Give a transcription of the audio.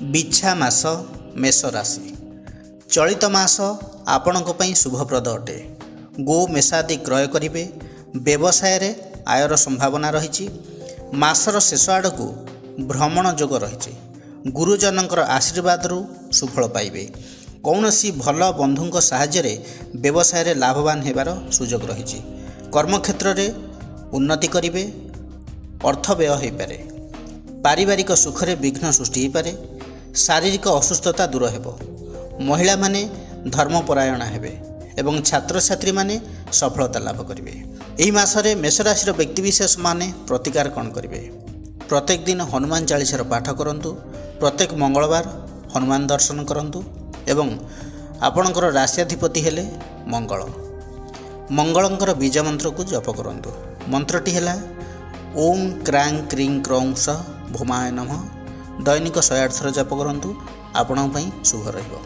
बिछा मास मेष राशि चलित मास आपणक पई शुभप्रद अटे। गो मेषादि क्रय करिवे। व्यवसाय रे आयर संभावना रही। मासर शेष आड़कू भ्रमण जोग रही। गुरुजनकर आशीर्वाद सुफल पाइबे। कौनसी भल बंधुंक साहाय्य व्यवसाय रे लाभवान हेबार सुजोग रही। कर्मक्षेत्र रे उन्नति करिवे। अर्थ व्यय हो पारे। पारिवारिक सुखरे विघ्न सृष्टि हो पारे। शारीरिक असुस्थता दूर हेबो। महिला माने धर्मपरायण हेबे एवं छात्र छात्री माने सफलता लाभ करिवे। एही मासरे मेष राशि व्यक्तिविशेष माने प्रतिकार कौन करिवे। प्रत्येक दिन हनुमान चालीसार पाठ करंतु। प्रत्येक मंगलवार हनुमान दर्शन करंतु एवं आपणकर राशियाधिपति हेले मंगल। मंगलंकर बीज मंत्र को जप करंतु। मंत्रटी हेला ओम क्रांग क्रीं क्रौं स भूमाय नमः। दैनिक 108 थर जप करंतु। आपणक पई शुभ रहिबो।